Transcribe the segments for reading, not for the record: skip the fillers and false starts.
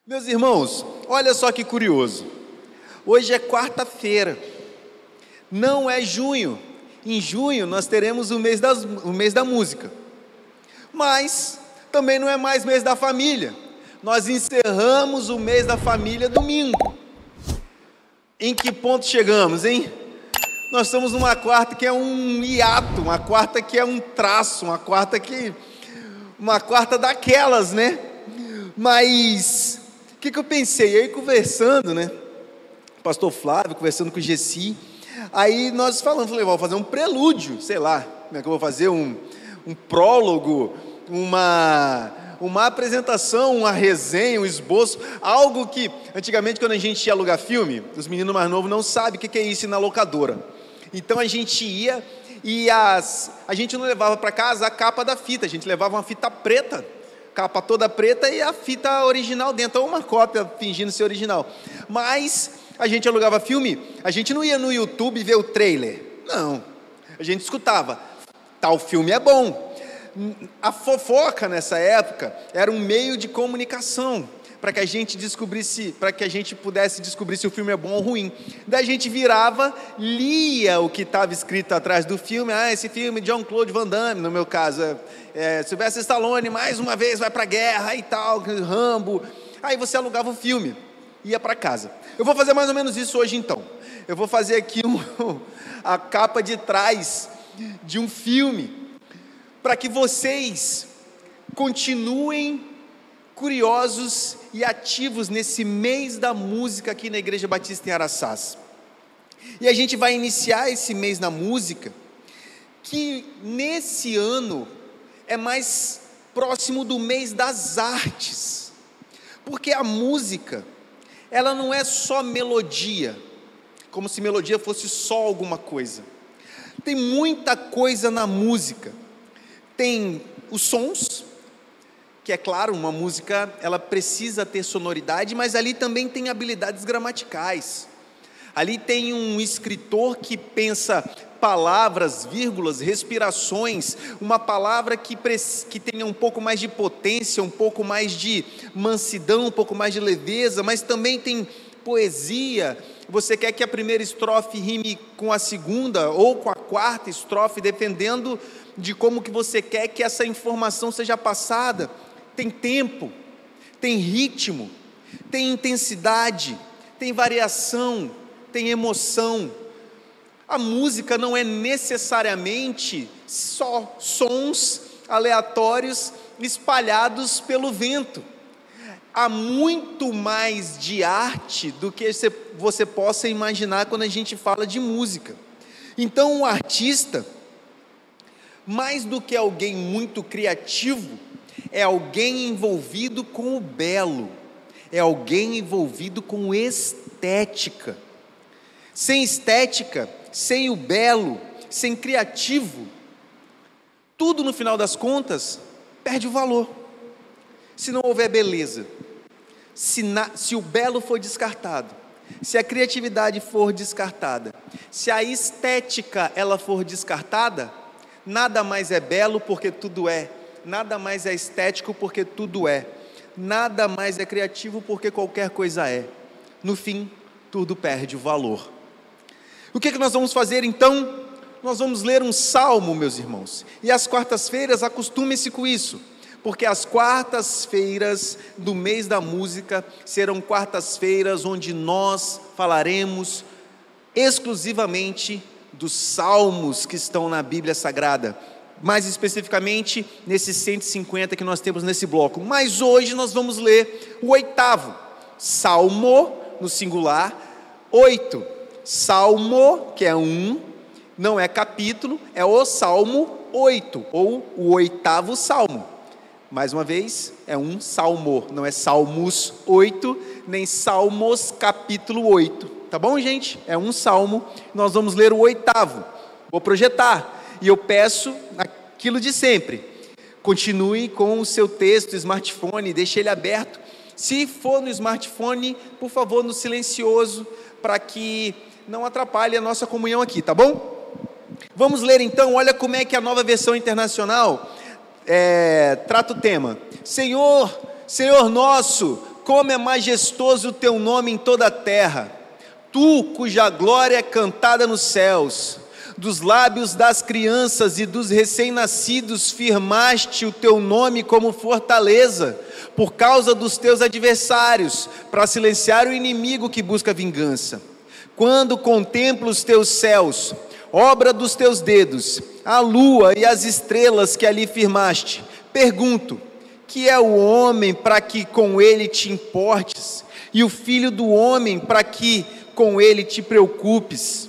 Meus irmãos, olha só que curioso. Hoje é quarta-feira, não é junho. Em junho nós teremos o mês da música, mas também não é mais mês da família. Nós encerramos o mês da família domingo. Em que ponto chegamos, hein? Nós estamos numa quarta que é um hiato, uma quarta que é um traço, uma quarta daquelas, né? Mas o que eu pensei? Aí conversando, né? Pastor Flávio, conversando com o Gessi, aí nós falei, vou fazer um prelúdio, sei lá, como é que eu vou fazer um prólogo, uma apresentação, uma resenha, um esboço, algo que antigamente quando a gente ia alugar filme, os meninos mais novos não sabem o que é isso na locadora. Então a gente ia e a gente não levava para casa a capa da fita, a gente levava uma fita preta, capa toda preta e a fita original dentro, ou uma cópia fingindo ser original. Mas a gente alugava filme, a gente não ia no YouTube ver o trailer, não, a gente escutava, tal filme é bom. A fofoca nessa época era um meio de comunicação, para que a gente pudesse descobrir se o filme é bom ou ruim. Daí a gente virava, lia o que estava escrito atrás do filme, esse filme, Jean-Claude Van Damme, no meu caso, Sylvester Stallone, mais uma vez vai para a guerra e tal, Rambo, aí você alugava o filme, ia para casa. Eu vou fazer mais ou menos isso hoje então, eu vou fazer aqui a capa de trás de um filme, para que vocês continuem curiosos e ativos nesse mês da música aqui na Igreja Batista em Araçás. E a gente vai iniciar esse mês na música, que nesse ano é mais próximo do mês das artes, porque a música, ela não é só melodia, como se melodia fosse só alguma coisa. Tem muita coisa na música. Tem os sons, que é claro, uma música, ela precisa ter sonoridade, mas ali também tem habilidades gramaticais. Ali tem um escritor que pensa palavras, vírgulas, respirações, uma palavra que tenha um pouco mais de potência, um pouco mais de mansidão, um pouco mais de leveza, mas também tem poesia. Você quer que a primeira estrofe rime com a segunda ou com a quarta estrofe, dependendo de como que você quer que essa informação seja passada. Tem tempo, tem ritmo, tem intensidade, tem variação, tem emoção. A música não é necessariamente só sons aleatórios espalhados pelo vento. Há muito mais de arte do que você possa imaginar quando a gente fala de música. Então, um artista, mais do que alguém muito criativo, é alguém envolvido com o belo, é alguém envolvido com estética. Sem estética, sem o belo, sem criativo, tudo no final das contas perde o valor. Se não houver beleza, se o belo for descartado, se a criatividade for descartada, se a estética ela for descartada, nada mais é belo porque tudo é, nada mais é estético porque tudo é, nada mais é criativo porque qualquer coisa é. No fim, tudo perde o valor. O que nós vamos fazer então? Nós vamos ler um salmo, meus irmãos, e às quartas-feiras acostumem-se com isso, porque as quartas-feiras do mês da música serão quartas-feiras onde nós falaremos exclusivamente dos salmos que estão na Bíblia Sagrada, mais especificamente nesses 150 que nós temos nesse bloco. Mas hoje nós vamos ler o 8º, Salmo, no singular, 8, Salmo, que é não é capítulo, é o Salmo 8, ou o 8º Salmo. Mais uma vez, é um salmo, não é Salmos 8, nem Salmos capítulo 8, tá bom, gente? É um salmo, nós vamos ler o 8º, vou projetar, e eu peço aquilo de sempre, continue com o seu texto, smartphone, deixe ele aberto, se for no smartphone, por favor, no silencioso, para que não atrapalhe a nossa comunhão aqui, tá bom? Vamos ler então, olha como é que a Nova Versão Internacional trata o tema. Senhor, Senhor nosso, como é majestoso o teu nome em toda a terra, tu cuja glória é cantada nos céus. Dos lábios das crianças e dos recém-nascidos firmaste o teu nome como fortaleza, por causa dos teus adversários, para silenciar o inimigo que busca vingança. Quando contemplo os teus céus, obra dos teus dedos, a lua e as estrelas que ali firmaste, pergunto: que é o homem para que com ele te importes, e o filho do homem para que com ele te preocupes?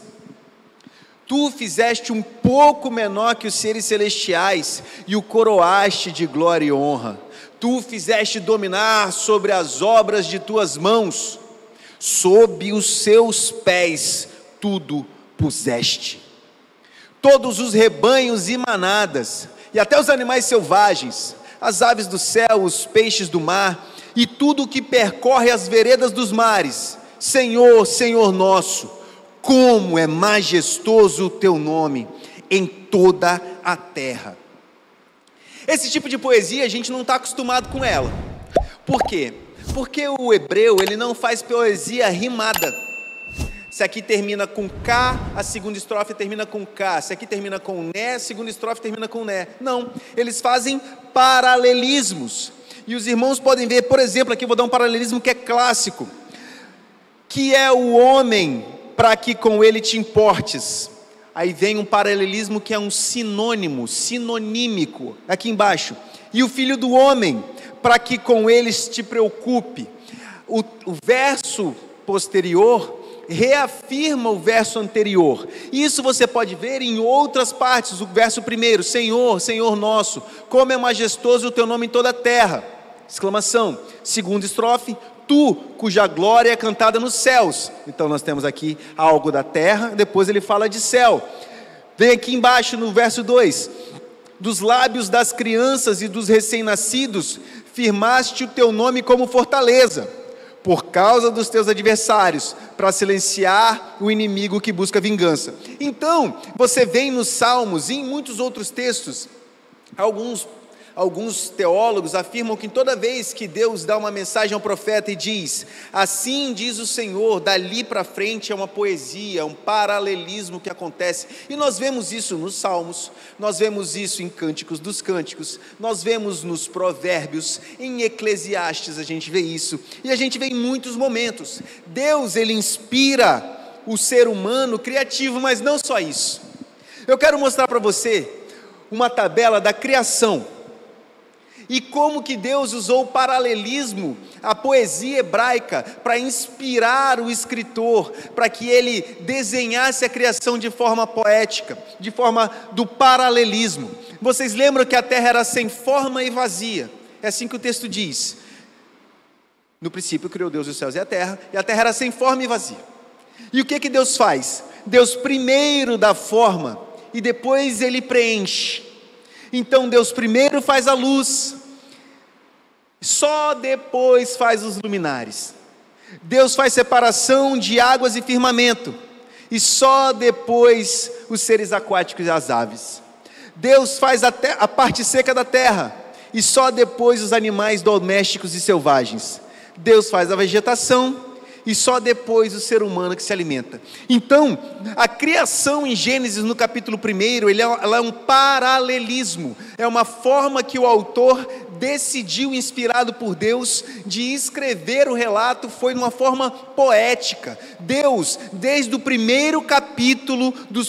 Tu fizeste um pouco menor que os seres celestiais, e o coroaste de glória e honra. Tu fizeste dominar sobre as obras de tuas mãos, sob os seus pés tudo puseste. Todos os rebanhos e manadas, e até os animais selvagens, as aves do céu, os peixes do mar, e tudo o que percorre as veredas dos mares, Senhor, Senhor nosso, como é majestoso o teu nome em toda a terra. Esse tipo de poesia a gente não está acostumado com ela. Por quê? Porque o hebreu, ele não faz poesia rimada. Se aqui termina com K, a segunda estrofe termina com K. Se aqui termina com Né, a segunda estrofe termina com Né. Não, eles fazem paralelismos. E os irmãos podem ver, por exemplo, aqui eu vou dar um paralelismo que é clássico. Que é o homem para que com ele te importes. Aí vem um paralelismo que é um sinônimo, sinonímico, aqui embaixo. E o filho do homem, para que com eles te preocupe. O verso posterior reafirma o verso anterior. Isso você pode ver em outras partes. O verso primeiro: Senhor, Senhor nosso, como é majestoso o teu nome em toda a terra. Exclamação. Segunda estrofe: tu, cuja glória é cantada nos céus. Então nós temos aqui algo da terra, depois ele fala de céu. Vem aqui embaixo no verso 2: dos lábios das crianças e dos recém-nascidos firmaste o teu nome como fortaleza, por causa dos teus adversários, para silenciar o inimigo que busca vingança. Então, você vem nos Salmos e em muitos outros textos, alguns teólogos afirmam que toda vez que Deus dá uma mensagem ao profeta e diz, assim diz o Senhor, dali para frente é uma poesia, um paralelismo que acontece. E nós vemos isso nos Salmos, nós vemos isso em Cânticos dos Cânticos, nós vemos nos Provérbios, em Eclesiastes a gente vê isso, e a gente vê em muitos momentos. Deus, ele inspira o ser humano criativo, mas não só isso. Eu quero mostrar para você uma tabela da criação, e como que Deus usou o paralelismo, a poesia hebraica, para inspirar o escritor, para que ele desenhasse a criação de forma poética, de forma do paralelismo. Vocês lembram que a terra era sem forma e vazia? É assim que o texto diz. No princípio criou Deus os céus e a terra era sem forma e vazia. E o que Deus faz? Deus primeiro dá forma, e depois ele preenche. Então Deus primeiro faz a luz, só depois faz os luminares. Deus faz separação de águas e firmamento, e só depois os seres aquáticos e as aves. Deus faz a parte seca da terra, e só depois os animais domésticos e selvagens. Deus faz a vegetação, e só depois o ser humano que se alimenta. Então, a criação em Gênesis, no capítulo 1, ela é um paralelismo, é uma forma que o autor decidiu, inspirado por Deus, de escrever o relato, foi numa forma poética. Deus, desde o primeiro capítulo do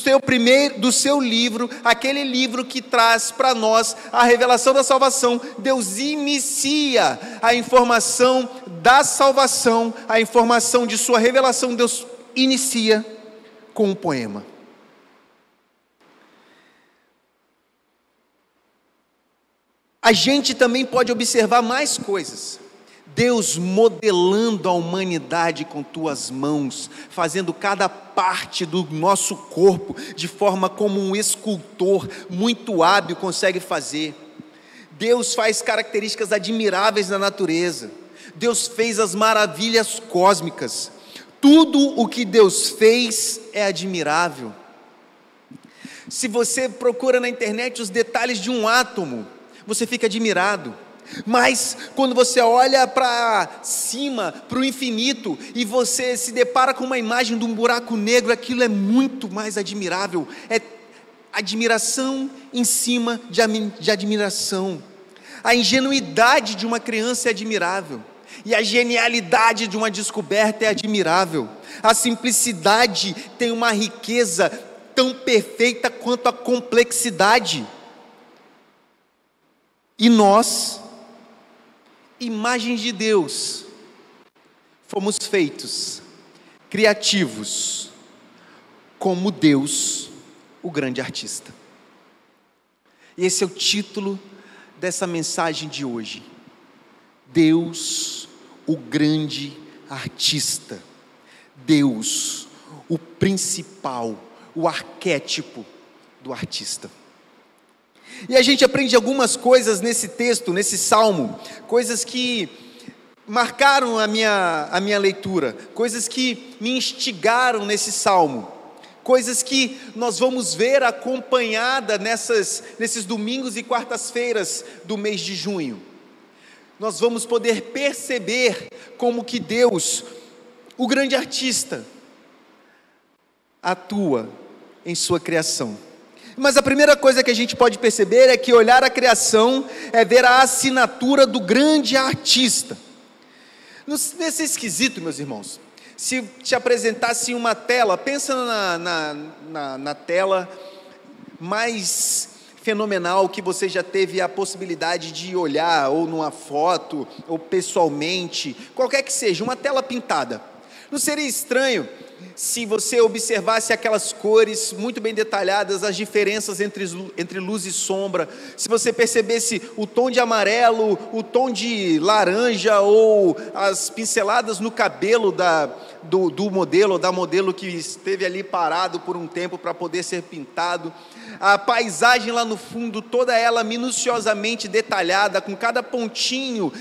seu livro, aquele livro que traz para nós a revelação da salvação, Deus inicia a informação da salvação, a informação de sua revelação, Deus inicia com um poema. A gente também pode observar mais coisas. Deus modelando a humanidade com tuas mãos, fazendo cada parte do nosso corpo de forma como um escultor muito hábil consegue fazer. Deus faz características admiráveis na natureza. Deus fez as maravilhas cósmicas. Tudo o que Deus fez é admirável. Se você procura na internet os detalhes de um átomo, você fica admirado. Mas quando você olha para cima, para o infinito, e você se depara com uma imagem de um buraco negro, aquilo é muito mais admirável. É admiração em cima de admiração. A ingenuidade de uma criança é admirável, e a genialidade de uma descoberta é admirável. A simplicidade tem uma riqueza tão perfeita quanto a complexidade. E nós, imagens de Deus, fomos feitos criativos como Deus, o grande artista. E esse é o título dessa mensagem de hoje: Deus, o grande artista. Deus, o principal, o arquétipo do artista. E a gente aprende algumas coisas nesse texto, nesse salmo, coisas que marcaram a minha leitura, coisas que me instigaram nesse salmo, coisas que nós vamos ver acompanhada nesses domingos e quartas-feiras do mês de junho. Nós vamos poder perceber como que Deus, o grande artista, atua em sua criação. Mas a primeira coisa que a gente pode perceber é que olhar a criação é ver a assinatura do grande artista. Nesse esquisito, meus irmãos, se te apresentasse uma tela, pensa na tela mais fenomenal que você já teve a possibilidade de olhar, ou numa foto, ou pessoalmente, qualquer que seja, uma tela pintada. Não seria estranho se você observasse aquelas cores muito bem detalhadas, as diferenças entre luz e sombra, se você percebesse o tom de amarelo, o tom de laranja, ou as pinceladas no cabelo do modelo, ou da modelo que esteve ali parado por um tempo para poder ser pintado, a paisagem lá no fundo, toda ela minuciosamente detalhada, com cada pontinho,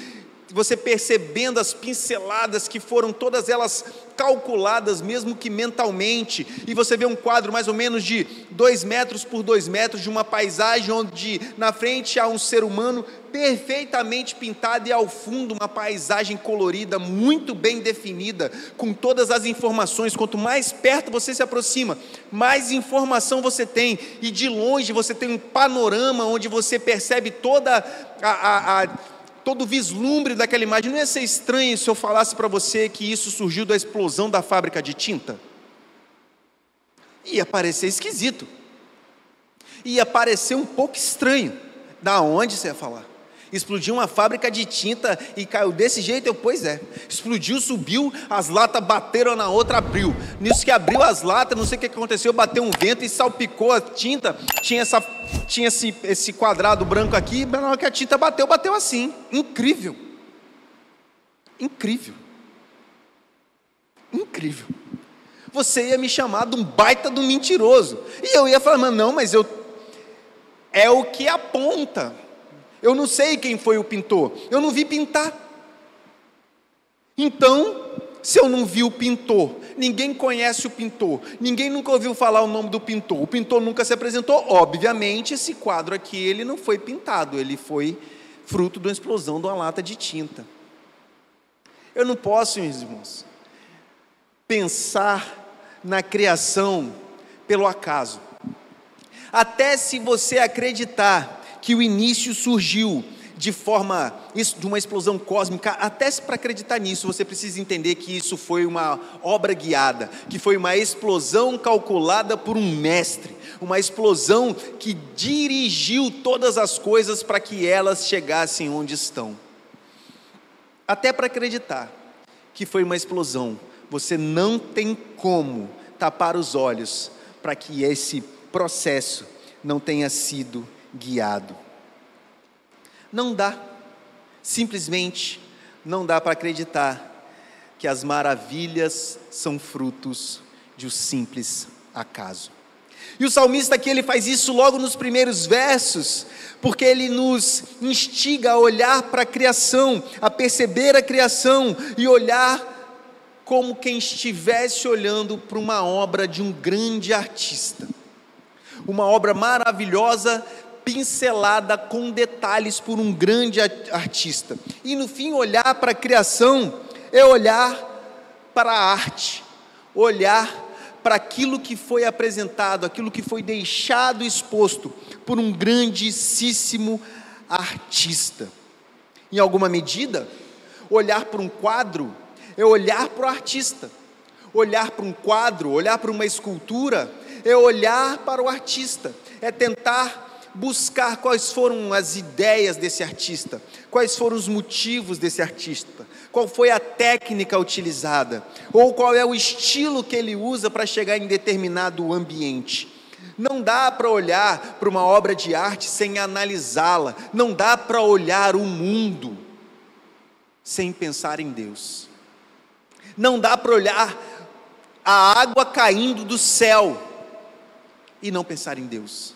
você percebendo as pinceladas que foram todas elas calculadas, mesmo que mentalmente, e você vê um quadro mais ou menos de 2 metros por 2 metros, de uma paisagem onde na frente há um ser humano perfeitamente pintado, e ao fundo uma paisagem colorida, muito bem definida, com todas as informações. Quanto mais perto você se aproxima, mais informação você tem, e de longe você tem um panorama onde você percebe todo o vislumbre daquela imagem. Não ia ser estranho se eu falasse para você que isso surgiu da explosão da fábrica de tinta? Ia parecer esquisito, ia parecer um pouco estranho. Da onde você ia falar? Explodiu uma fábrica de tinta e caiu desse jeito? Pois é, explodiu, subiu, as latas bateram na outra, abriu. Nisso que abriu as latas, não sei o que aconteceu, bateu um vento e salpicou a tinta. Tinha esse quadrado branco aqui, na hora que a tinta bateu assim. Incrível. Incrível. Incrível. Você ia me chamar de um baita de um mentiroso, e eu ia falar, não, mas é o que aponta. Eu não sei quem foi o pintor, eu não vi pintar. Então, se eu não vi o pintor, ninguém conhece o pintor, ninguém nunca ouviu falar o nome do pintor, o pintor nunca se apresentou, obviamente esse quadro aqui ele não foi pintado, ele foi fruto de uma explosão de uma lata de tinta. Eu não posso, meus irmãos, pensar na criação pelo acaso. Até se você acreditar que o início surgiu de uma explosão cósmica, até para acreditar nisso, você precisa entender que isso foi uma obra guiada, que foi uma explosão calculada por um mestre, uma explosão que dirigiu todas as coisas para que elas chegassem onde estão. Até para acreditar que foi uma explosão, você não tem como tapar os olhos para que esse processo não tenha sido guiado. Não dá, simplesmente não dá para acreditar que as maravilhas são frutos de um simples acaso. E o salmista aqui, ele faz isso logo nos primeiros versos, porque ele nos instiga a olhar para a criação, a perceber a criação e olhar como quem estivesse olhando para uma obra de um grande artista, uma obra maravilhosa, pincelada com detalhes por um grande artista. E no fim, olhar para a criação é olhar para a arte, olhar para aquilo que foi apresentado, aquilo que foi deixado exposto por um grandíssimo artista. Em alguma medida, olhar para um quadro é olhar para o artista. Olhar para um quadro, olhar para uma escultura, é olhar para o artista, é tentar buscar quais foram as ideias desse artista, quais foram os motivos desse artista, qual foi a técnica utilizada, ou qual é o estilo que ele usa para chegar em determinado ambiente. Não dá para olhar para uma obra de arte sem analisá-la, não dá para olhar o mundo sem pensar em Deus, não dá para olhar a água caindo do céu e não pensar em Deus.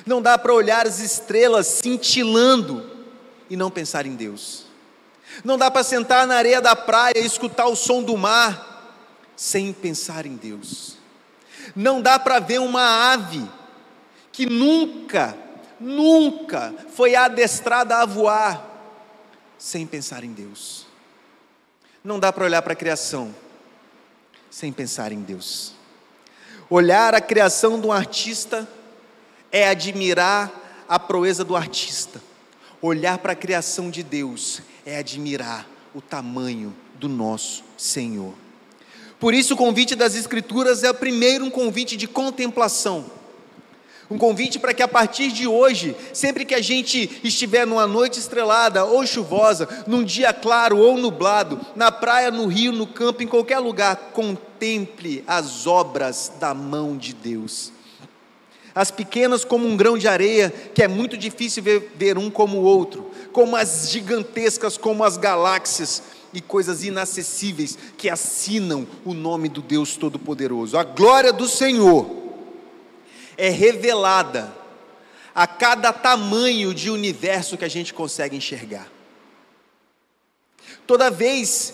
Não dá para olhar as estrelas cintilando e não pensar em Deus. Não dá para sentar na areia da praia e escutar o som do mar sem pensar em Deus. Não dá para ver uma ave que nunca foi adestrada a voar sem pensar em Deus. Não dá para olhar para a criação sem pensar em Deus. Olhar a criação de um artista é admirar a proeza do artista. Olhar para a criação de Deus é admirar o tamanho do nosso Senhor. Por isso o convite das Escrituras é primeiro um convite de contemplação. Um convite para que a partir de hoje, sempre que a gente estiver numa noite estrelada ou chuvosa, num dia claro ou nublado, na praia, no rio, no campo, em qualquer lugar, contemple as obras da mão de Deus. As pequenas como um grão de areia, que é muito difícil ver um como o outro, como as gigantescas como as galáxias e coisas inacessíveis que assinam o nome do Deus Todo-Poderoso. A glória do Senhor é revelada a cada tamanho de universo que a gente consegue enxergar. Toda vez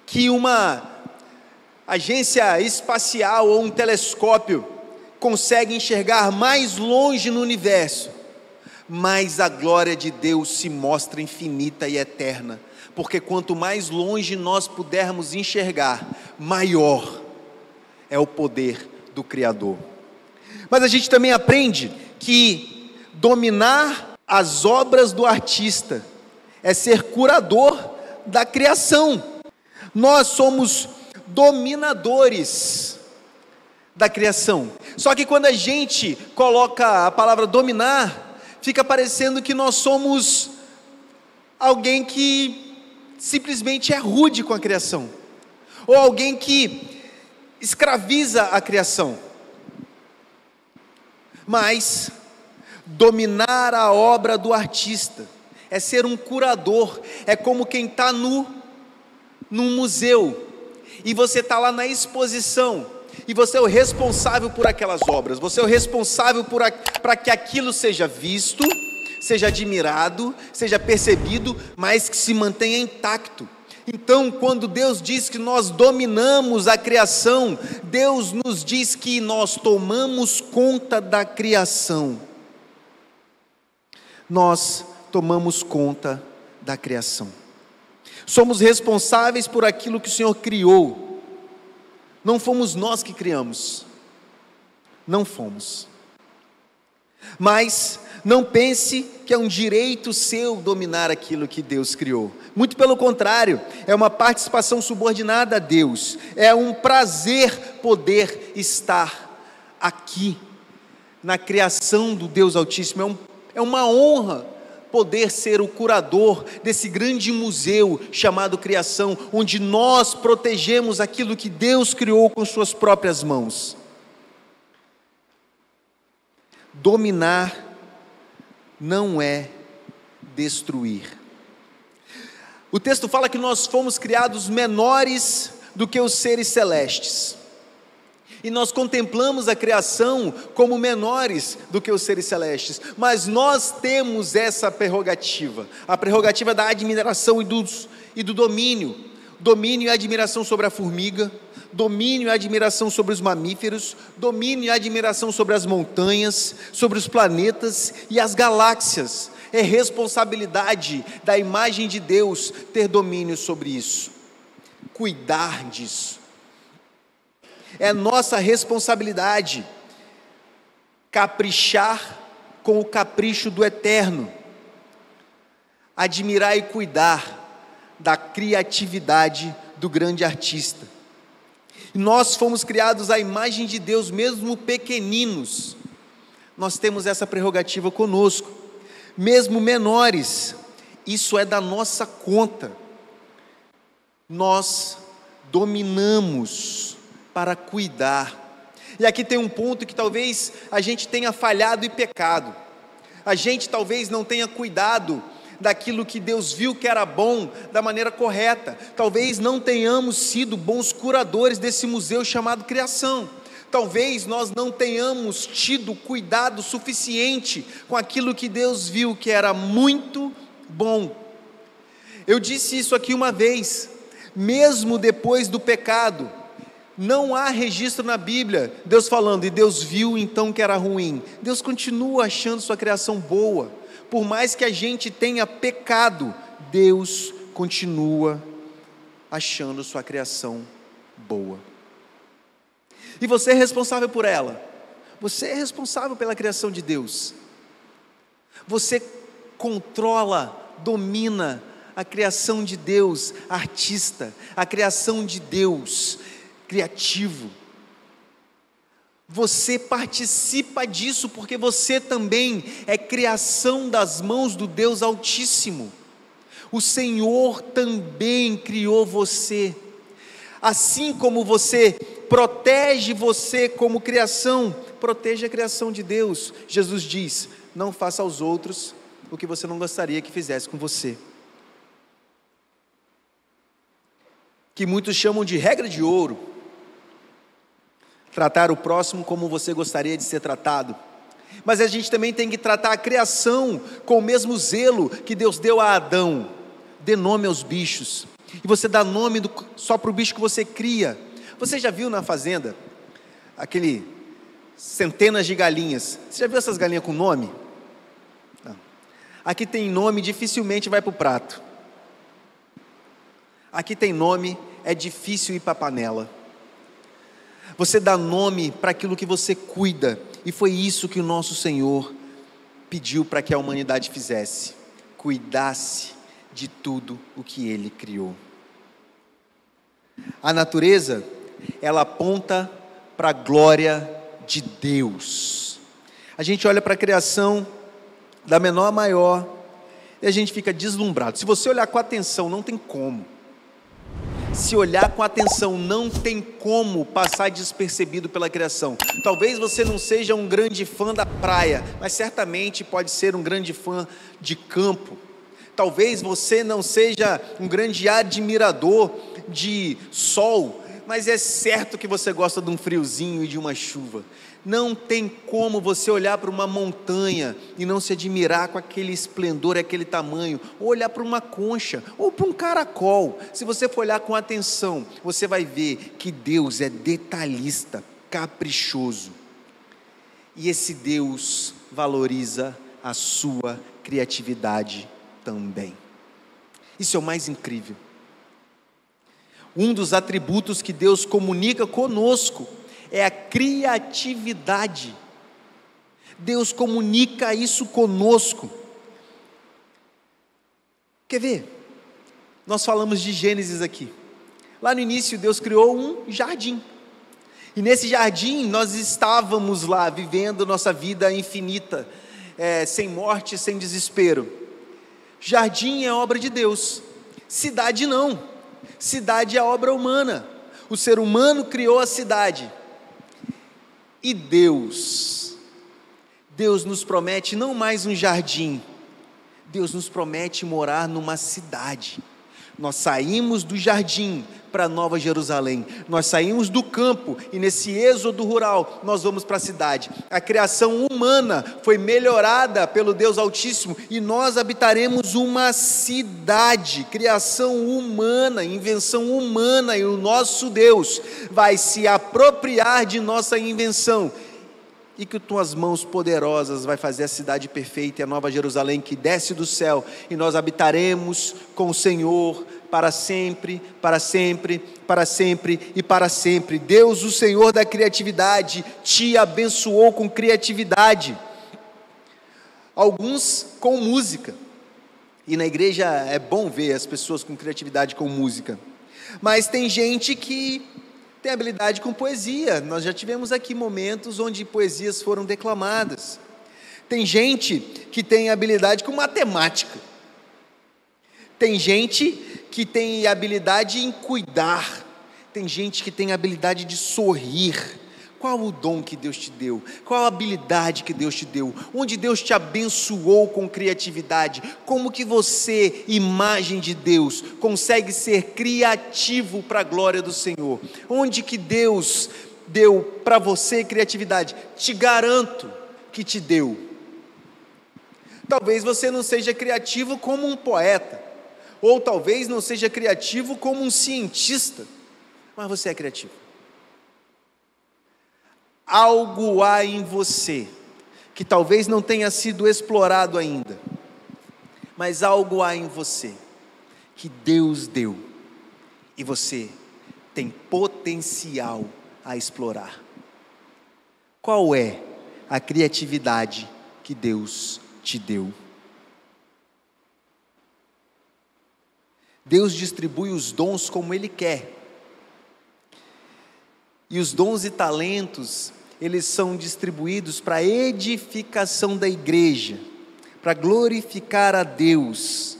que uma agência espacial ou um telescópio consegue enxergar mais longe no universo, mais a glória de Deus se mostra infinita e eterna, porque quanto mais longe nós pudermos enxergar, maior é o poder do Criador. Mas a gente também aprende que dominar as obras do artista é ser curador da criação. Nós somos dominadores da criação. Só que quando a gente coloca a palavra dominar, fica parecendo que nós somos alguém que simplesmente é rude com a criação, ou alguém que escraviza a criação. Mas dominar a obra do artista é ser um curador, é como quem está num museu, e você está lá na exposição, e você é o responsável por aquelas obras, você é o responsável para que aquilo seja visto, seja admirado, seja percebido, mas que se mantenha intacto. Então, quando Deus diz que nós dominamos a criação, Deus nos diz que nós tomamos conta da criação. Nós tomamos conta da criação. Somos responsáveis por aquilo que o Senhor criou. Não fomos nós que criamos. Não fomos. Mas não pense que é um direito seu dominar aquilo que Deus criou. Muito pelo contrário, é uma participação subordinada a Deus. É um prazer poder estar aqui, na criação do Deus Altíssimo. É uma honra poder ser o curador desse grande museu chamado criação, onde nós protegemos aquilo que Deus criou com suas próprias mãos. Dominar não é destruir. O texto fala que nós fomos criados menores do que os seres celestes. E nós contemplamos a criação como menores do que os seres celestes. Mas nós temos essa prerrogativa, a prerrogativa da admiração e do domínio. domínio e admiração sobre a formiga, domínio e admiração sobre os mamíferos, domínio e admiração sobre as montanhas, sobre os planetas e as galáxias. É responsabilidade da imagem de Deus ter domínio sobre isso, cuidar disso. É nossa responsabilidade caprichar com o capricho do eterno, admirar e cuidar da criatividade do grande artista. Nós fomos criados à imagem de Deus, mesmo pequeninos. Nós temos essa prerrogativa conosco, mesmo menores. Isso é da nossa conta. Nós dominamos para cuidar. E aqui tem um ponto que talvez a gente tenha falhado e pecado. A gente talvez não tenha cuidado daquilo que Deus viu que era bom da maneira correta. Talvez não tenhamos sido bons curadores desse museu chamado criação. Talvez nós não tenhamos tido cuidado suficiente com aquilo que Deus viu que era muito bom. Eu disse isso aqui uma vez, mesmo depois do pecado, não há registro na Bíblia, Deus falando, e Deus viu então que era ruim. Deus continua achando sua criação boa. Por mais que a gente tenha pecado, Deus continua achando sua criação boa. E você é responsável por ela. Você é responsável pela criação de Deus. Você controla, domina a criação de Deus, artista, a criação de Deus, criativo. Você participa disso porque você também é criação das mãos do Deus Altíssimo. O Senhor também criou você. Assim como você protege você como criação, proteja a criação de Deus. Jesus diz: não faça aos outros o que você não gostaria que fizesse com você. Que muitos chamam de regra de ouro. Tratar o próximo como você gostaria de ser tratado. Mas a gente também tem que tratar a criação com o mesmo zelo que Deus deu a Adão. Dê nome aos bichos. E você dá nome só para o bicho que você cria. Você já viu na fazenda centenas de galinhas? Você já viu essas galinhas com nome? Não. Aqui tem nome, dificilmente vai para o prato. Aqui tem nome, é difícil ir para a panela. Você dá nome para aquilo que você cuida, e foi isso que o nosso Senhor pediu para que a humanidade fizesse: cuidasse de tudo o que Ele criou. A natureza, ela aponta para a glória de Deus. A gente olha para a criação, da menor a maior, e a gente fica deslumbrado. Se você olhar com atenção, não tem como. Se olhar com atenção, não tem como passar despercebido pela criação. Talvez você não seja um grande fã da praia, mas certamente pode ser um grande fã de campo. Talvez você não seja um grande admirador de sol, mas é certo que você gosta de um friozinho e de uma chuva. Não tem como você olhar para uma montanha e não se admirar com aquele esplendor, aquele tamanho, ou olhar para uma concha, ou para um caracol. Se você for olhar com atenção, você vai ver que Deus é detalhista, caprichoso. E esse Deus valoriza a sua criatividade também. Isso é o mais incrível. Um dos atributos que Deus comunica conosco é a criatividade. Deus comunica isso conosco. Quer ver? Nós falamos de Gênesis aqui. Lá no início Deus criou um jardim. E nesse jardim nós estávamos lá vivendo nossa vida infinita, sem morte, sem desespero. Jardim é obra de Deus. Cidade não. Cidade é obra humana. O ser humano criou a cidade. E Deus nos promete não mais um jardim, Deus nos promete morar numa cidade. Nós saímos do jardim para Nova Jerusalém. Nós saímos do campo e nesse êxodo rural nós vamos para a cidade. A criação humana foi melhorada pelo Deus Altíssimo e nós habitaremos uma cidade. Criação humana, invenção humana, e o nosso Deus vai se apropriar de nossa invenção e que tuas mãos poderosas vai fazer a cidade perfeita e a Nova Jerusalém que desce do céu, e nós habitaremos com o Senhor para sempre, para sempre, para sempre e para sempre. Deus, o Senhor da criatividade, te abençoou com criatividade, alguns com música, e na igreja é bom ver as pessoas com criatividade com música, mas tem gente que tem habilidade com poesia. Nós já tivemos aqui momentos onde poesias foram declamadas. Tem gente que tem habilidade com matemática. Tem gente que tem habilidade em cuidar. Tem gente que tem habilidade de sorrir. Qual o dom que Deus te deu? Qual a habilidade que Deus te deu? Onde Deus te abençoou com criatividade? Como que você, imagem de Deus, consegue ser criativo para a glória do Senhor? Onde que Deus deu para você criatividade? Te garanto que te deu. Talvez você não seja criativo como um poeta, ou talvez não seja criativo como um cientista, mas você é criativo. Algo há em você, que talvez não tenha sido explorado ainda, mas algo há em você, que Deus deu, e você tem potencial a explorar. Qual é a criatividade que Deus te deu? Deus distribui os dons como Ele quer, e os dons e talentos, eles são distribuídos para a edificação da igreja, para glorificar a Deus.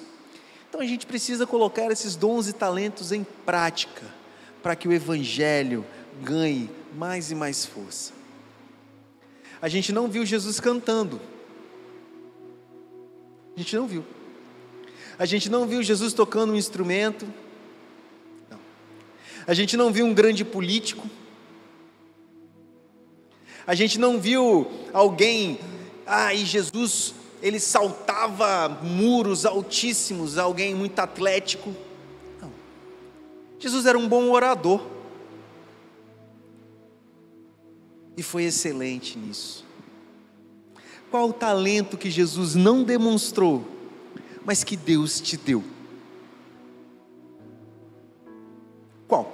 Então a gente precisa colocar esses dons e talentos em prática, para que o Evangelho ganhe mais e mais força. A gente não viu Jesus cantando, a gente não viu. A gente não viu Jesus tocando um instrumento, não. A gente não viu um grande político. A gente não viu alguém, e Jesus, ele saltava muros altíssimos, alguém muito atlético. Não. Jesus era um bom orador. E foi excelente nisso. Qual o talento que Jesus não demonstrou, mas que Deus te deu? Qual?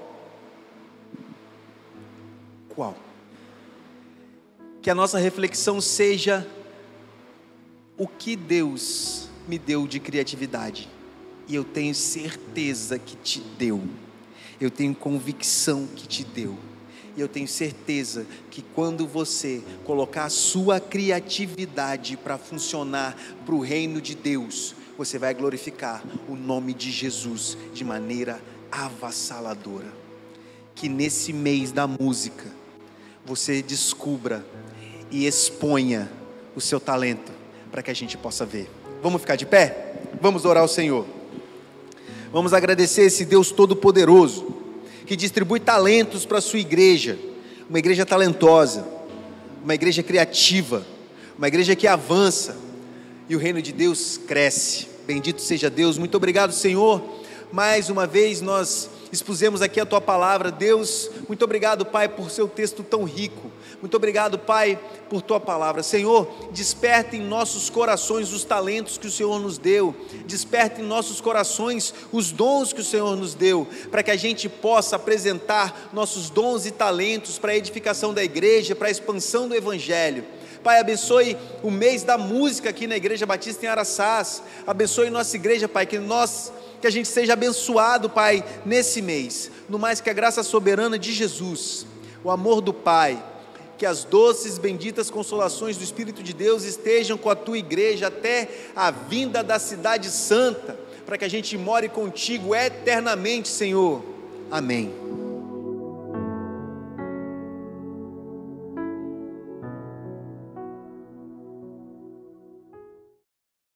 Qual? Que a nossa reflexão seja: o que Deus me deu de criatividade? E eu tenho certeza que te deu, eu tenho convicção que te deu, e eu tenho certeza que quando você colocar a sua criatividade para funcionar para o reino de Deus, você vai glorificar o nome de Jesus de maneira avassaladora. Que nesse mês da música, você descubra e exponha o seu talento, para que a gente possa ver. Vamos ficar de pé? Vamos orar ao Senhor. Vamos agradecer esse Deus Todo-Poderoso, que distribui talentos para a sua igreja, uma igreja talentosa, uma igreja criativa, uma igreja que avança, e o reino de Deus cresce. Bendito seja Deus. Muito obrigado, Senhor. Mais uma vez nós expusemos aqui a Tua palavra. Deus, muito obrigado, Pai, por seu texto tão rico. Muito obrigado, Pai, por Tua palavra. Senhor, desperta em nossos corações os talentos que o Senhor nos deu. Desperta em nossos corações os dons que o Senhor nos deu, para que a gente possa apresentar nossos dons e talentos para a edificação da igreja, para a expansão do Evangelho. Pai, abençoe o mês da música aqui na Igreja Batista em Araçás. Abençoe nossa igreja, Pai, que a gente seja abençoado, Pai, nesse mês. No mais, que a graça soberana de Jesus, o amor do Pai, que as doces, benditas consolações do Espírito de Deus estejam com a Tua igreja até a vinda da cidade santa, para que a gente more contigo eternamente, Senhor. Amém.